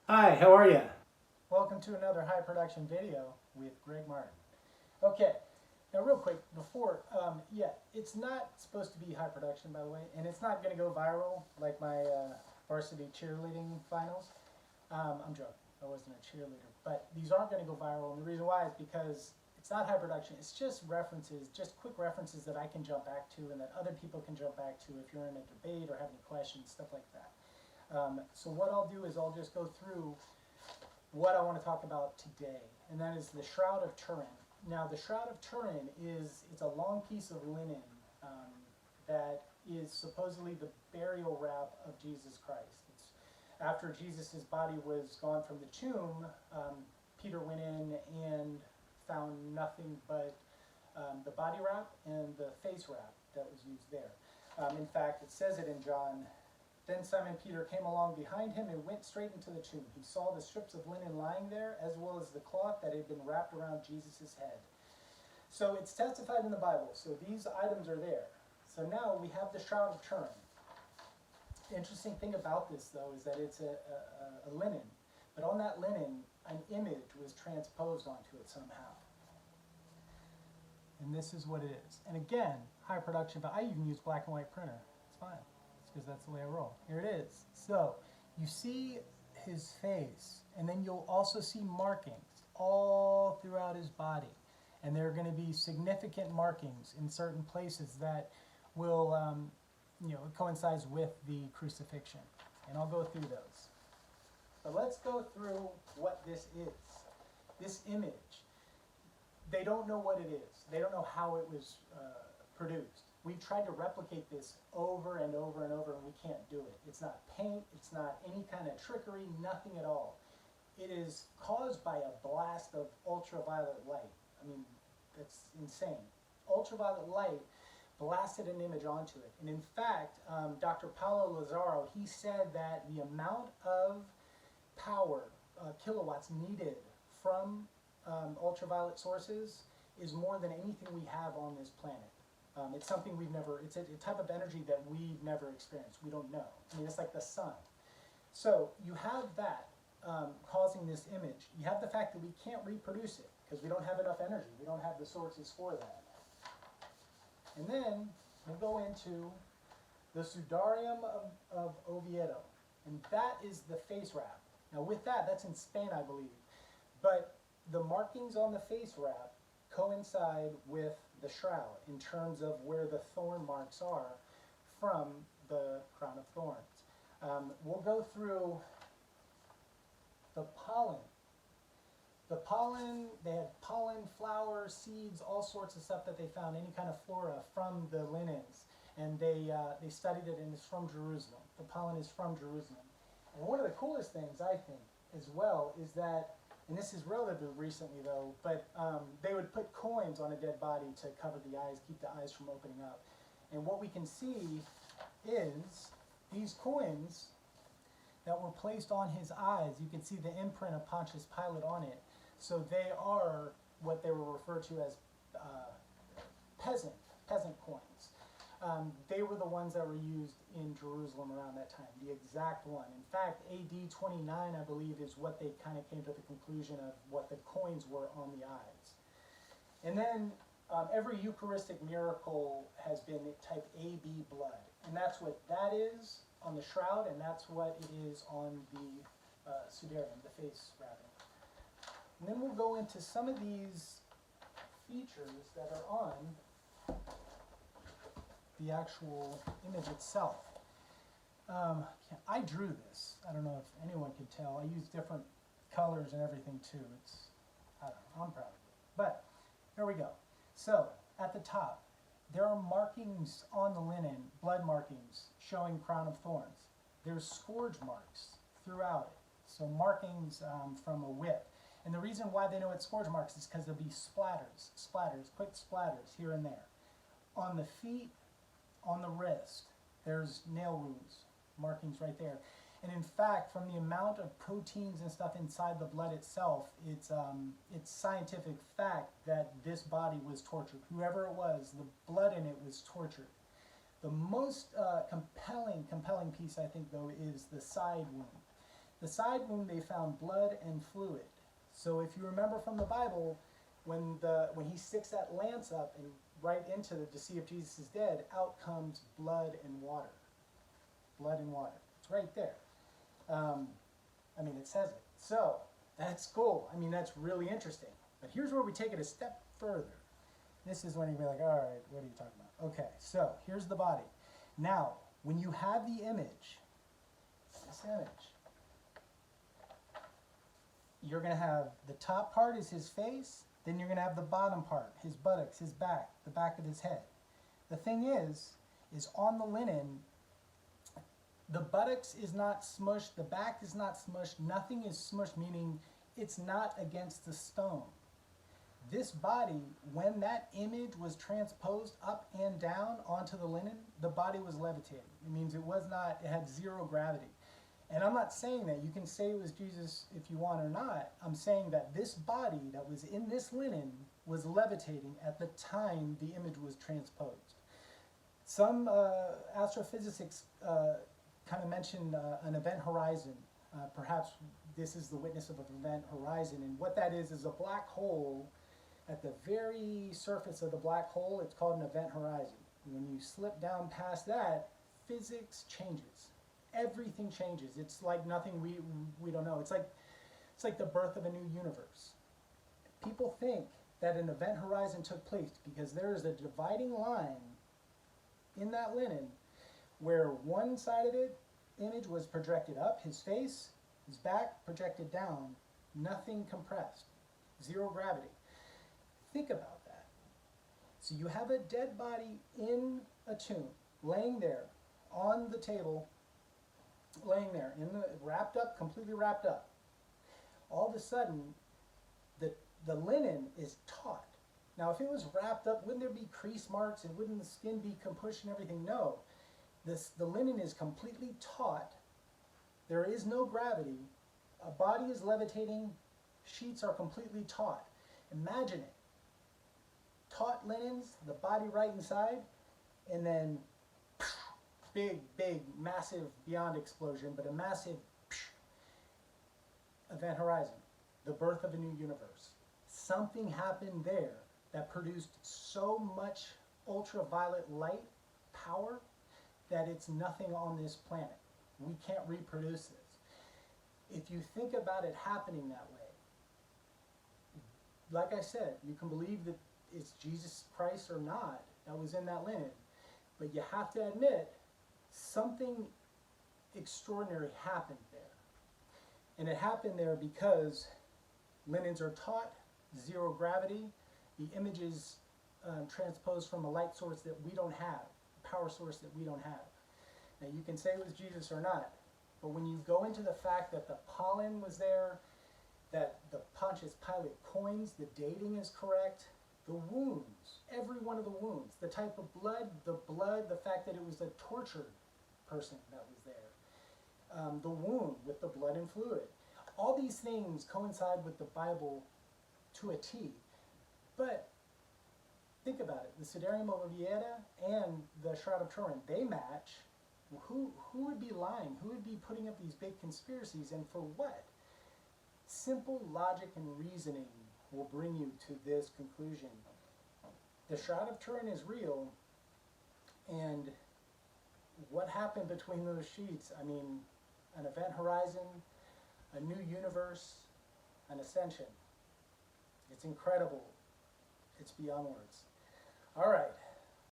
Hi, how are you? Welcome to another high production video with Greg Martin. Okay, now real quick before, it's not supposed to be high production by the way, and it's not going to go viral like my varsity cheerleading finals. I'm joking, I wasn't a cheerleader, but these aren't going to go viral, and the reason why is because it's not high production, it's just references, just quick references that I can jump back to and that other people can jump back to if you're in a debate or have any questions, stuff like that. So what I'll do is I'll just go through what I want to talk about today, and that is the Shroud of Turin. Now, the Shroud of Turin it's a long piece of linen that is supposedly the burial wrap of Jesus Christ. It's after Jesus' body was gone from the tomb, Peter went in and found nothing but the body wrap and the face wrap that was used there. In fact, it says it in John. Then Simon Peter came along behind him and went straight into the tomb. He saw the strips of linen lying there, as well as the cloth that had been wrapped around Jesus' head. So it's testified in the Bible. So these items are there. So now we have the Shroud of Turin. The interesting thing about this, though, is that it's a linen. But on that linen, an image was transposed onto it somehow. And this is what it is. And again, high production, but I even use black and white printer. It's fine. It's because that's the way I roll. Here it is. So you see his face, and then you'll also see markings all throughout his body. And there are going to be significant markings in certain places that will, coincides with the crucifixion. And I'll go through those. But let's go through what this is. This image, they don't know what it is. They don't know how it was produced. We've tried to replicate this over and over and over, and we can't do it. It's not paint, it's not any kind of trickery, nothing at all. It is caused by a blast of ultraviolet light. I mean, that's insane. Ultraviolet light blasted an image onto it. And in fact, Dr. Paulo Lazaro, he said that the amount of power, kilowatts needed from ultraviolet sources is more than anything we have on this planet. It's something we've never, it's a type of energy that we've never experienced. We don't know. I mean, it's like the sun. So you have that causing this image. You have the fact that we can't reproduce it because we don't have enough energy. We don't have the sources for that. And then we'll go into the Sudarium of Oviedo. And that is the face wrap. Now with that, that's in Spain, I believe. But the markings on the face wrap coincide with the shroud in terms of where the thorn marks are from the crown of thorns. We'll go through the pollen. The pollen, they had pollen, flowers, seeds, all sorts of stuff that they found, any kind of flora from the linens. And they studied it, and it's from Jerusalem. The pollen is from Jerusalem. And one of the coolest things, I think, as well, is that, and this is relatively recently though, but they would put coins on a dead body to cover the eyes, keep the eyes from opening up. And what we can see is these coins that were placed on his eyes. You can see the imprint of Pontius Pilate on it. So they are what they were referred to as peasant coins. They were the ones that were used in Jerusalem around that time, the exact one. In fact, AD 29, I believe, is what they kind of came to the conclusion of what the coins were on the eyes. And then every Eucharistic miracle has been type AB blood. And that's what that is on the shroud, and that's what it is on the sudarium, the face wrapping. And then we'll go into some of these features that are on the actual image itself. I drew this. I don't know if anyone can tell. I use different colors and everything too. I don't know, I'm proud of it. But here we go. So at the top, there are markings on the linen, blood markings showing crown of thorns. There's scourge marks throughout it. So markings from a whip. And the reason why they know it's scourge marks is because there'll be splatters, quick splatters here and there. On the feet, on the wrist, there's nail wounds, markings right there. And in fact, from the amount of proteins and stuff inside the blood itself, it's scientific fact that this body was tortured. Whoever it was, the blood in it was tortured. The most compelling piece, I think, though, is the side wound. The side wound they found blood and fluid. So if you remember from the Bible, when he sticks that lance up and right into to see if Jesus is dead, out comes blood and water. Blood and water. It's right there. I mean, it says it. So that's cool. I mean, that's really interesting. But here's where we take it a step further. This is when you'd be like, all right, what are you talking about? Okay, so here's the body. Now, when you have the image, this image, you're going to have the top part is his face, then you're going to have the bottom part, his buttocks, his back, the back of his head. The thing is on the linen, the buttocks is not smushed, the back is not smushed, nothing is smushed, meaning it's not against the stone. This body, when that image was transposed up and down onto the linen, the body was levitating. It means it had zero gravity. And I'm not saying that. You can say it was Jesus if you want or not. I'm saying that this body that was in this linen was levitating at the time the image was transposed. Some astrophysicists kind of mention an event horizon. Perhaps this is the witness of an event horizon. And what that is a black hole. At the very surface of the black hole, it's called an event horizon. When you slip down past that, physics changes. Everything changes. It's like nothing we don't know. It's like the birth of a new universe. People think that an event horizon took place because there is a dividing line in that linen where one side of the image was projected up, his face, his back projected down, nothing compressed, zero gravity. Think about that. So you have a dead body in a tomb, laying there on the table, laying there, wrapped up, completely wrapped up. All of a sudden, the linen is taut. Now, if it was wrapped up, wouldn't there be crease marks and wouldn't the skin be pushed and everything? No. The linen is completely taut. There is no gravity. A body is levitating. Sheets are completely taut. Imagine it. Taut linens, the body right inside, and then big, massive, beyond explosion, but a massive event horizon, the birth of a new universe. Something happened there that produced so much ultraviolet light power that it's nothing on this planet. We can't reproduce this. If you think about it happening that way, like I said, you can believe that it's Jesus Christ or not that was in that linen. But you have to admit, something extraordinary happened there. And it happened there because linens are taut, zero gravity. The image is transposed from a light source that we don't have, a power source that we don't have. Now you can say it was Jesus or not, but when you go into the fact that the pollen was there, that the Pontius Pilate coins, the dating is correct, the wounds, every one of the wounds, the type of blood, the fact that it was a tortured person that was there, the wound with the blood and fluid. All these things coincide with the Bible to a T. But think about it, the Sudarium Obovieta and the Shroud of Turin, they match. Who would be lying? Who would be putting up these big conspiracies, and for what? Simple logic and reasoning will bring you to this conclusion. The Shroud of Turin is real, and what happened between those sheets? I mean, an event horizon, a new universe, an ascension. It's incredible. It's beyond words. All right.